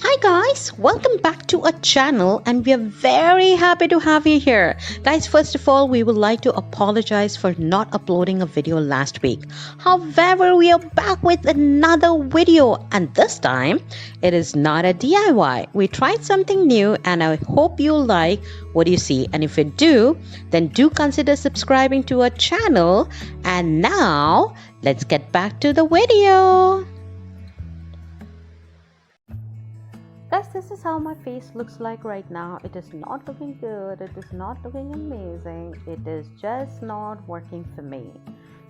Hi guys, welcome back to our channel and we are very happy to have you here. Guys, first of all, we would like to apologize for not uploading a video last week. However, we are back with another video and this time it is not a DIY. We tried something new and I hope you like what you see, and if you do, then do consider subscribing to our channel. And now, let's get back to the video. Guys, this is how my face looks like right now. It is not looking good. It is not looking amazing. It is just not working for me.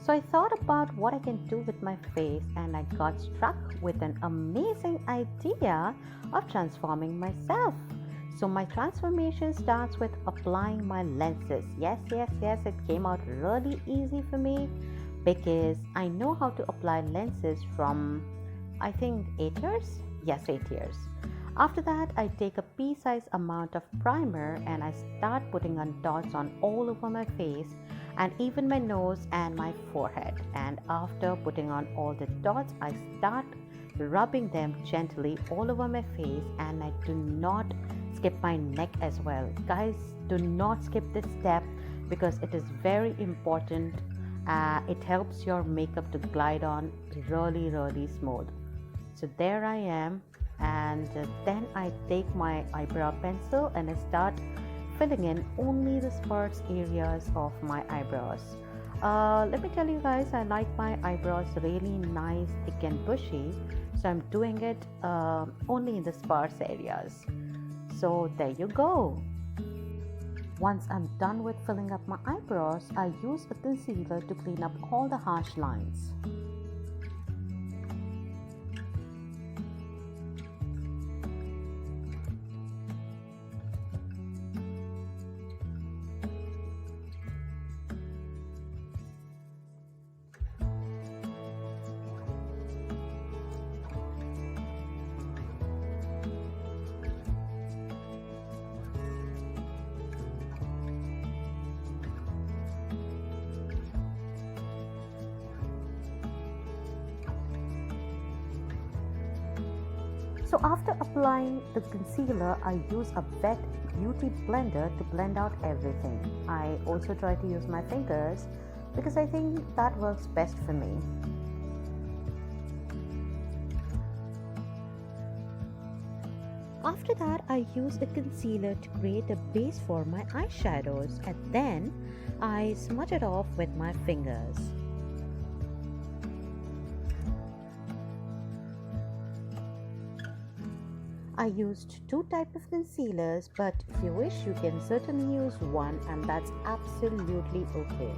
So I thought about what I can do with my face and I got struck with an amazing idea of transforming myself. So my transformation starts with applying my lenses. Yes, it came out really easy for me because I know how to apply lenses from, I think, 8 years? Yes, 8 years. After that, I take a pea-sized amount of primer and I start putting on dots on all over my face and even my nose and my forehead. And after putting on all the dots, I start rubbing them gently all over my face, and I do not skip my neck as well. Guys, do not skip this step because it is very important. It helps your makeup to glide on really smooth. So there I am. And then I take my eyebrow pencil and I start filling in only the sparse areas of my eyebrows. Let me tell you guys, I like my eyebrows really nice, thick and bushy, so I'm doing it only in the sparse areas. So there you go. Once I'm done with filling up my eyebrows, I use a concealer to clean up all the harsh lines. So after applying the concealer, I use a wet beauty blender to blend out everything. I also try to use my fingers because I think that works best for me. After that, I use a concealer to create a base for my eyeshadows and then I smudge it off with my fingers. I used 2 types of concealers, but if you wish, you can certainly use one, and that's absolutely okay.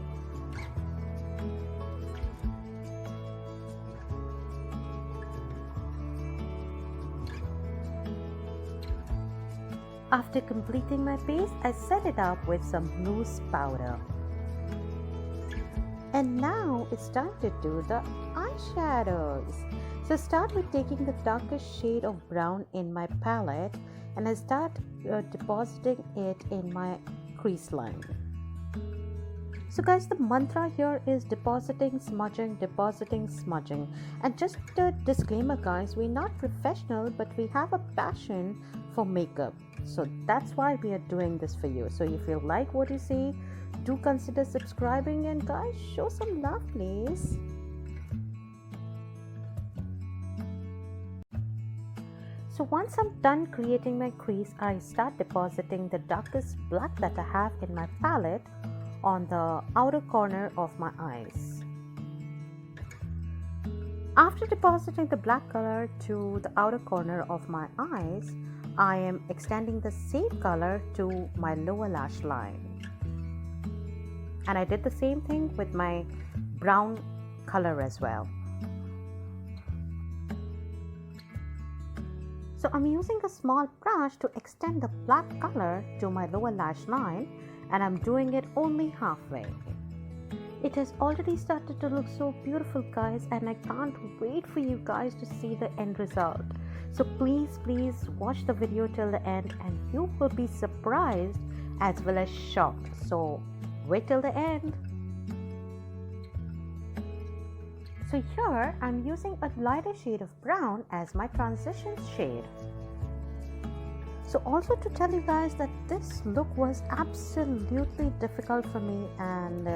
After completing my base, I set it up with some loose powder. And now it's time to do the eyeshadows. So start with taking the darkest shade of brown in my palette and I start depositing it in my crease line. So guys, the mantra here is depositing, smudging. And just a disclaimer guys, we're not professional but we have a passion for makeup. So that's why we are doing this for you. So if you like what you see, do consider subscribing and guys, show some love please. So once I'm done creating my crease, I start depositing the darkest black that I have in my palette on the outer corner of my eyes. After depositing the black color to the outer corner of my eyes, I am extending the same color to my lower lash line. And I did the same thing with my brown color as well. So I'm using a small brush to extend the black color to my lower lash line and I'm doing it only halfway. It has already started to look so beautiful guys and I can't wait for you guys to see the end result. So please watch the video till the end and you will be surprised as well as shocked. So wait till the end. So here I'm using a lighter shade of brown as my transition shade. So also to tell you guys that this look was absolutely difficult for me, and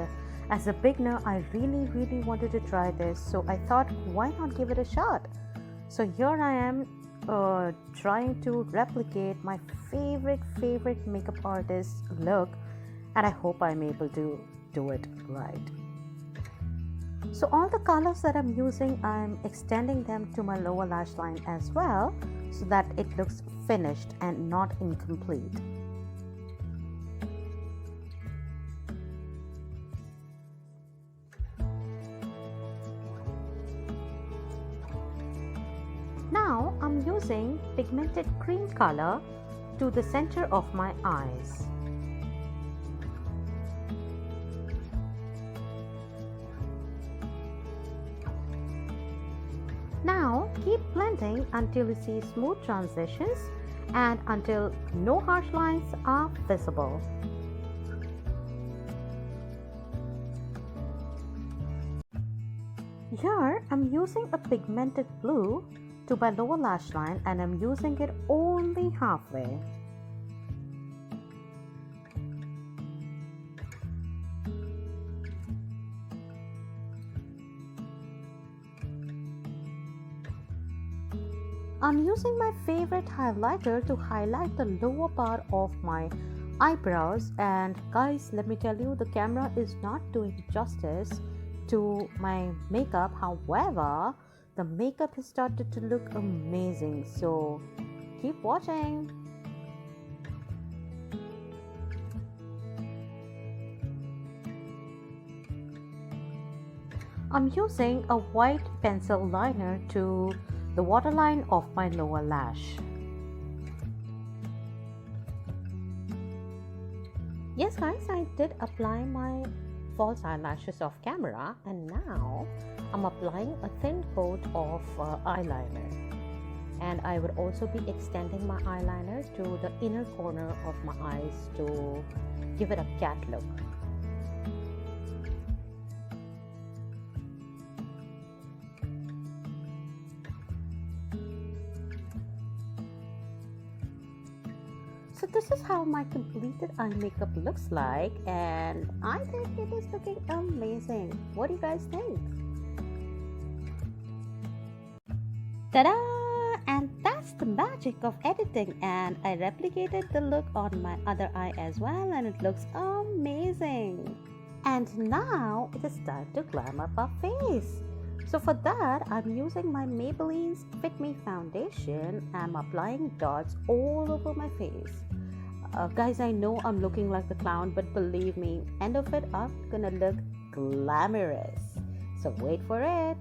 as a beginner I really wanted to try this, so I thought why not give it a shot. So here I am trying to replicate my favorite makeup artist look, and I hope I'm able to do it right. So all the colors that I'm using, I'm extending them to my lower lash line as well, so that it looks finished and not incomplete. Now I'm using pigmented cream color to the center of my eyes. Now keep blending until you see smooth transitions and until no harsh lines are visible. Here I'm using a pigmented blue to my lower lash line, and I'm using it only halfway. I'm using my favorite highlighter to highlight the lower part of my eyebrows, and guys, let me tell you, the camera is not doing justice to my makeup. However, the makeup has started to look amazing, so keep watching. I'm using a white pencil liner to the waterline of my lower lash. Yes guys, I did apply my false eyelashes off camera, and now I'm applying a thin coat of eyeliner, and I would also be extending my eyeliner to the inner corner of my eyes to give it a cat look. So this is how my completed eye makeup looks like, and I think it is looking amazing. What do you guys think? Ta-da! And that's the magic of editing, and I replicated the look on my other eye as well, and it looks amazing. And now it is time to glam up our face. So for that, I'm using my Maybelline's Fit Me foundation. I'm applying dots all over my face. Guys, I know I'm looking like a clown, but believe me, end of it, I'm gonna look glamorous. So wait for it.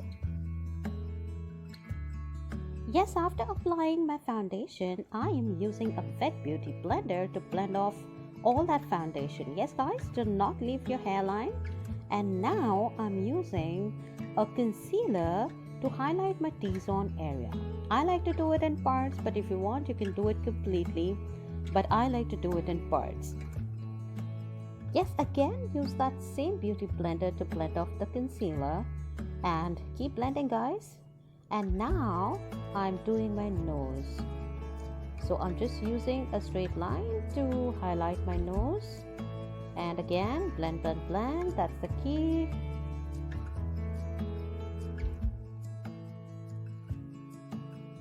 Yes, after applying my foundation, I am using a wet beauty blender to blend off all that foundation. Yes guys, do not leave your hairline. And now I'm using a concealer to highlight my T-zone area. I like to do it in parts, but if you want, you can do it completely, but I like to do it in parts. Yes, again, use that same beauty blender to blend off the concealer, and keep blending guys. And now I'm doing my nose. So I'm just using a straight line to highlight my nose, and again, blend, that's the key.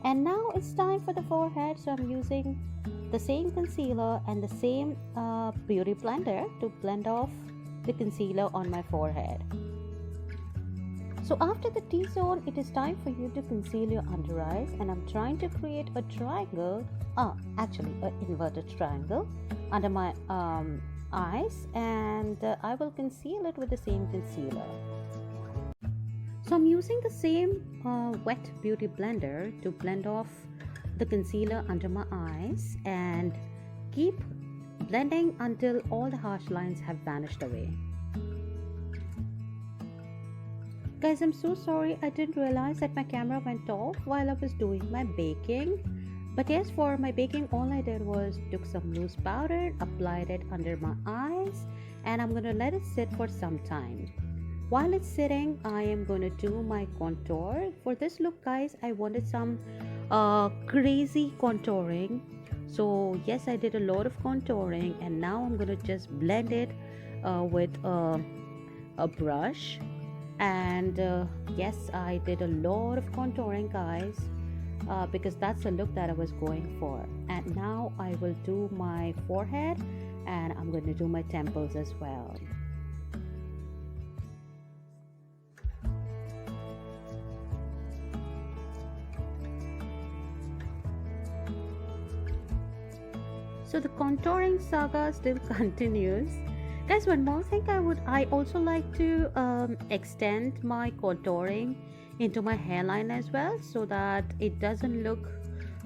And now it's time for the forehead, so I'm using the same concealer and the same beauty blender to blend off the concealer on my forehead. So after the T-zone, it is time for you to conceal your under eyes, and I'm trying to create a triangle, actually an inverted triangle under my eyes, and I will conceal it with the same concealer. So I'm using the same wet beauty blender to blend off the concealer under my eyes, and keep blending until all the harsh lines have vanished away. Guys, I'm so sorry, I didn't realize that my camera went off while I was doing my baking. But yes, for my baking, all I did was took some loose powder, applied it under my eyes, and I'm gonna let it sit for some time. While it's sitting, I am gonna do my contour. For this look guys, I wanted some crazy contouring, So yes, I did a lot of contouring, and now I'm gonna just blend it with a brush. And yes, I did a lot of contouring, guys, because that's the look that I was going for. And now I will do my forehead, and I'm going to do my temples as well. So the contouring saga still continues. Guys, one more thing I also like to extend my contouring into my hairline as well, so that it doesn't look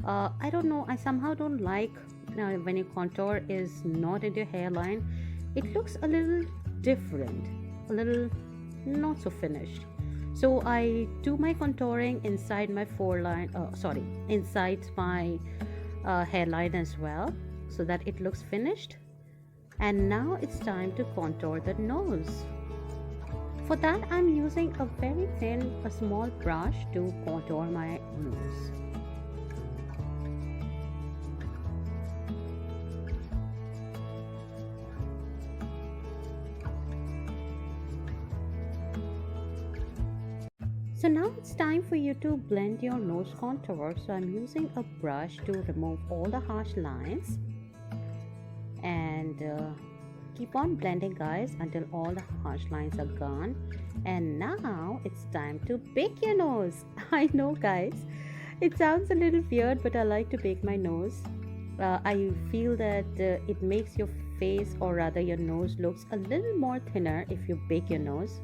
I don't know, I somehow don't like when your contour is not in your hairline. It looks a little different, a little not so finished. So I do my contouring inside my inside my hairline as well, so that it looks finished. And now it's time to contour the nose. For that, I'm using a very thin, a small brush to contour my nose. So now it's time for you to blend your nose contour. So I'm using a brush to remove all the harsh lines, and keep on blending, guys, until all the harsh lines are gone. And now it's time to bake your nose. I know, guys, it sounds a little weird, but I like to bake my nose. I feel that it makes your face, or rather your nose, looks a little more thinner if you bake your nose.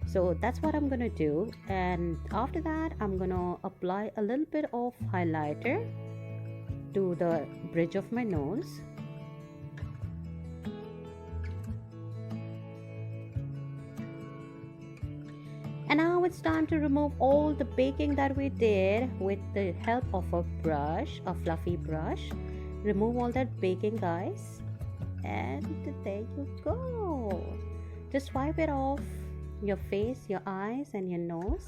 So that's what I'm gonna do. And after that, I'm gonna apply a little bit of highlighter to the bridge of my nose. And now it's time to remove all the baking that we did with the help of a brush, a fluffy brush. Remove all that baking, guys, and there you go. Just wipe it off your face, your eyes, and your nose.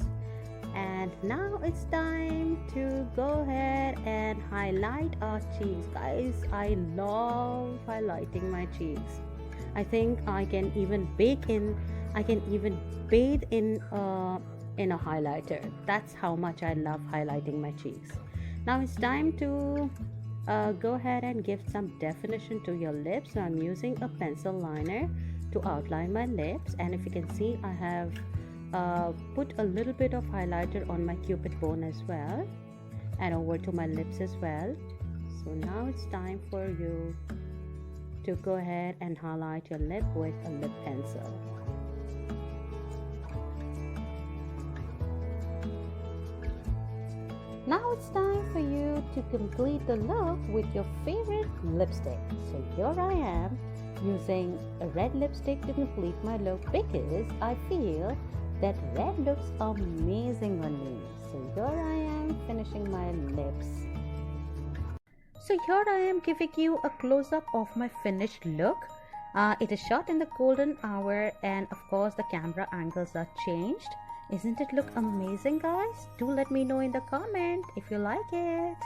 And now it's time to go ahead and highlight our cheeks, guys. I love highlighting my cheeks. I think I can even bathe in a highlighter. That's how much I love highlighting my cheeks. Now it's time to go ahead and give some definition to your lips. So I'm using a pencil liner to outline my lips, and if you can see, I have put a little bit of highlighter on my cupid bone as well, and over to my lips as well. So now it's time for you to go ahead and highlight your lip with a lip pencil. Now it's time for you to complete the look with your favorite lipstick. So here I am using a red lipstick to complete my look, because I feel that red looks amazing on me. So here I am finishing my lips. So here I am giving you a close-up of my finished look. It is shot in the golden hour, and of course the camera angles are changed. Isn't it look amazing, guys? Do let me know in the comment if you like it.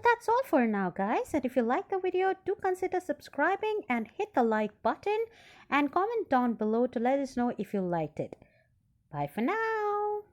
That's all for now, guys, and if you like the video, do consider subscribing and hit the like button, and comment down below to let us know if you liked it. Bye for now.